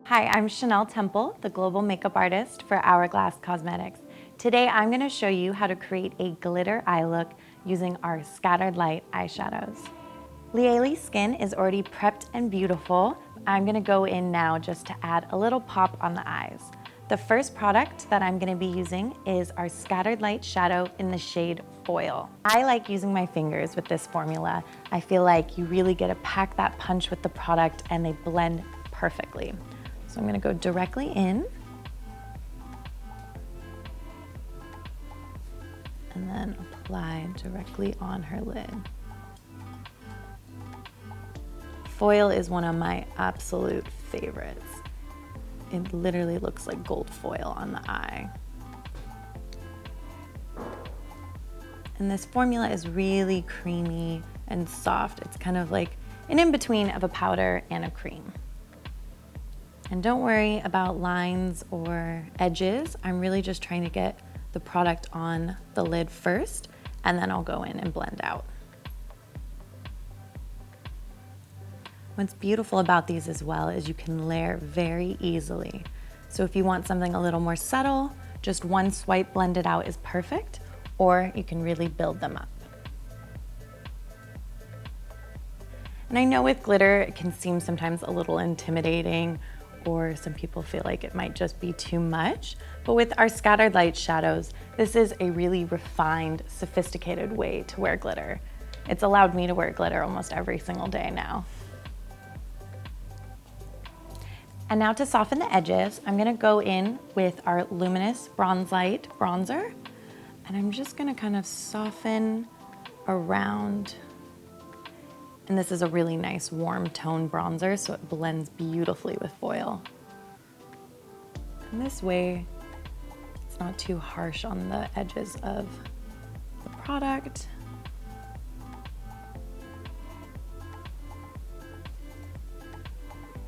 Hi, I'm Chanel Temple, the global makeup artist for Hourglass Cosmetics. Today I'm going to show you how to create a glitter eye look using our Scattered Light eyeshadows. Liali's skin is already prepped and beautiful. I'm going to go in now just to add a little pop on the eyes. The first product that I'm going to be using is our Scattered Light shadow in the shade Foil. I like using my fingers with this formula. I feel like you really get to pack that punch with the product and they blend perfectly. So I'm going to go directly in and then apply directly on her lid. Foil is one of my absolute favorites. It literally looks like gold foil on the eye. And this formula is really creamy and soft. It's kind of like an in-between of a powder and a cream. And don't worry about lines or edges. I'm really just trying to get the product on the lid first, and then I'll go in and blend out. What's beautiful about these as well is you can layer very easily. So if you want something a little more subtle, just one swipe blended out is perfect, or you can really build them up. And I know with glitter, it can seem sometimes a little intimidating, or some people feel like it might just be too much. But with our Scattered Light shadows, this is a really refined, sophisticated way to wear glitter. It's allowed me to wear glitter almost every single day now. And now to soften the edges, I'm gonna go in with our Luminous Bronze Light bronzer, and I'm just gonna kind of soften around. And this is a really nice warm tone bronzer, so it blends beautifully with foil. And this way, it's not too harsh on the edges of the product.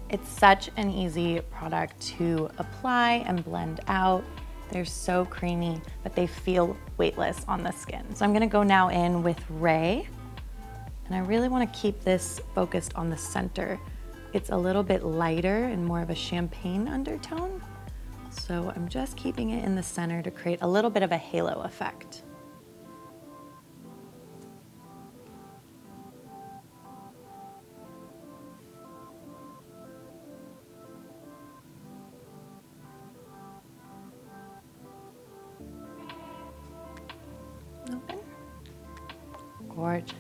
It's such an easy product to apply and blend out. They're so creamy, but they feel weightless on the skin. So I'm gonna go now in with Ray. And I really want to keep this focused on the center. It's a little bit lighter and more of a champagne undertone. So I'm just keeping it in the center to create a little bit of a halo effect. Open. Gorgeous.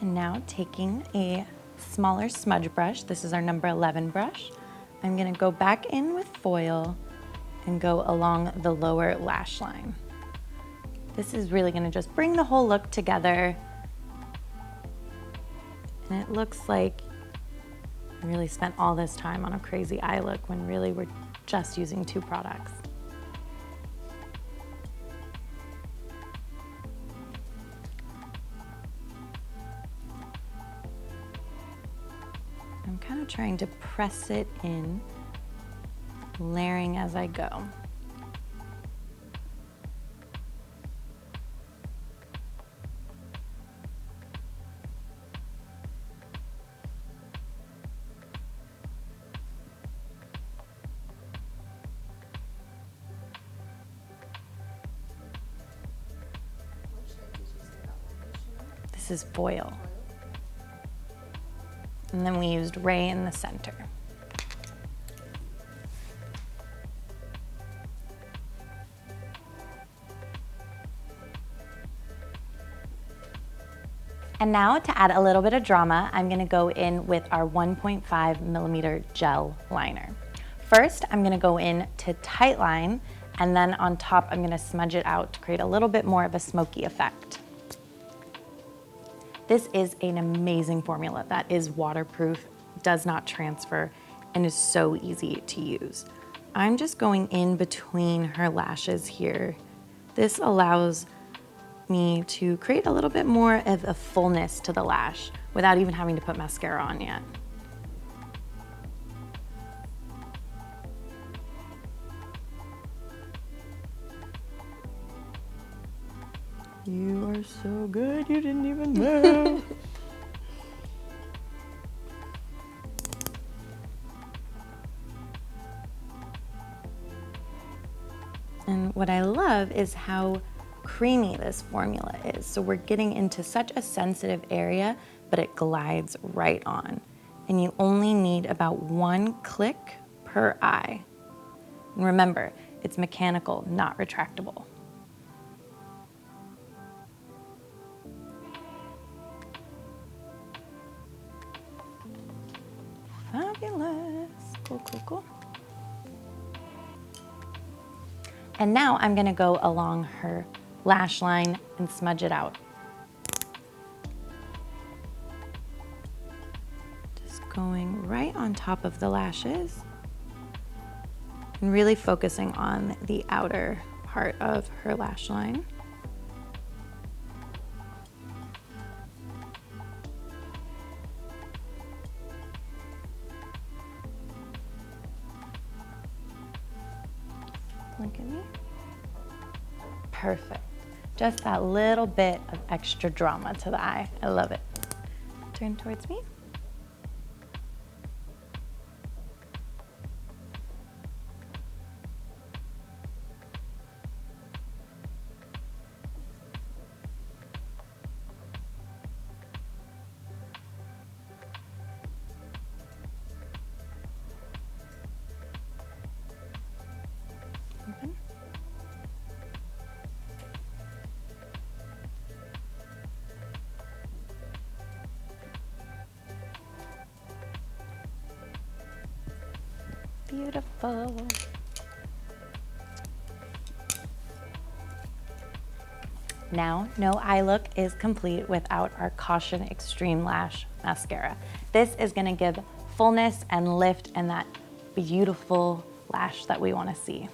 And now taking a smaller smudge brush, this is our number 11 brush, I'm gonna go back in with foil and go along the lower lash line. This is really gonna just bring the whole look together. And it looks like I really spent all this time on a crazy eye look when really we're just using 2 products. I'm kind of trying to press it in, layering as I go. This is foil. And then we used Ray in the center. And now to add a little bit of drama, I'm gonna go in with our 1.5 millimeter gel liner. First, I'm gonna go in to tightline, and then on top, I'm gonna smudge it out to create a little bit more of a smoky effect. This is an amazing formula that is waterproof, does not transfer, and is so easy to use. I'm just going in between her lashes here. This allows me to create a little bit more of a fullness to the lash without even having to put mascara on yet. You are so good, you didn't even know. what I love is how creamy this formula is. So we're getting into such a sensitive area, but it glides right on. And you only need about 1 click per eye. And remember, it's mechanical, not retractable. Fabulous. Cool, cool, cool. And now I'm gonna go along her lash line and smudge it out. Just going right on top of the lashes and really focusing on the outer part of her lash line. Look at me. Perfect. Just that little bit of extra drama to the eye. I love it. Turn towards me. Open. Beautiful. Now, no eye look is complete without our Caution Extreme Lash Mascara. This is gonna give fullness and lift and that beautiful lash that we wanna see.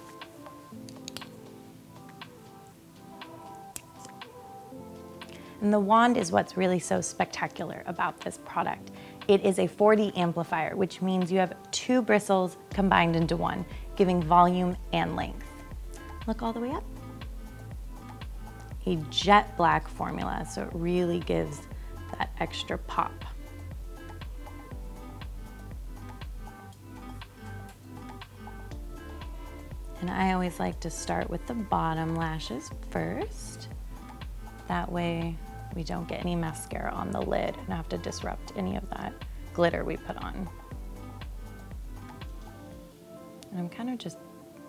And the wand is what's really so spectacular about this product. It is a 4D amplifier, which means you have 2 bristles combined into 1, giving volume and length. Look all the way up. A jet black formula, so it really gives that extra pop. And I always like to start with the bottom lashes first. That way we don't get any mascara on the lid and have to disrupt any of that glitter we put on. And I'm kind of just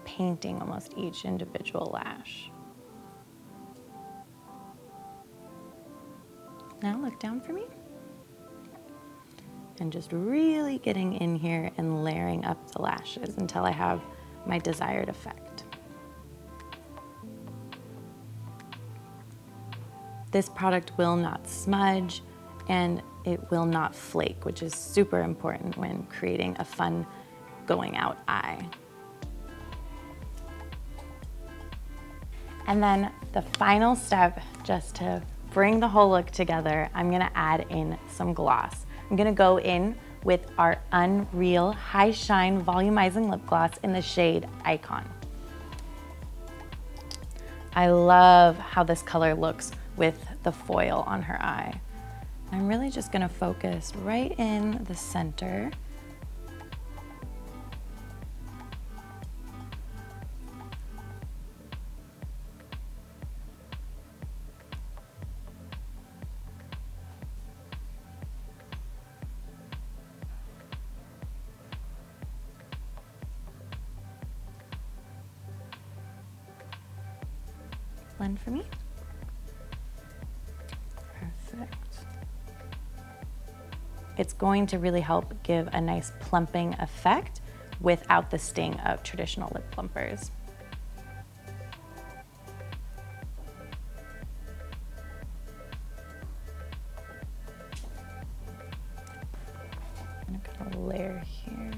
painting almost each individual lash. Now look down for me. And just really getting in here and layering up the lashes until I have my desired effect. This product will not smudge and it will not flake, which is super important when creating a fun going out eye. And then the final step, just to bring the whole look together, I'm gonna add in some gloss. I'm gonna go in with our Unreal High Shine Volumizing Lip Gloss in the shade Icon. I love how this color looks with the foil on her eye. I'm really just gonna focus right in the center. Blend for me. Perfect. It's going to really help give a nice plumping effect without the sting of traditional lip plumpers. I'm gonna kind of layer here.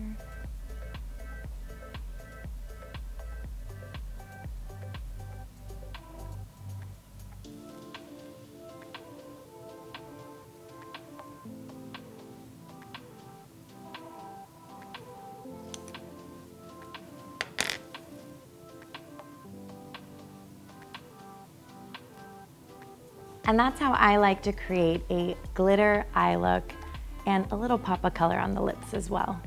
And that's how I like to create a glitter eye look and a little pop of color on the lips as well.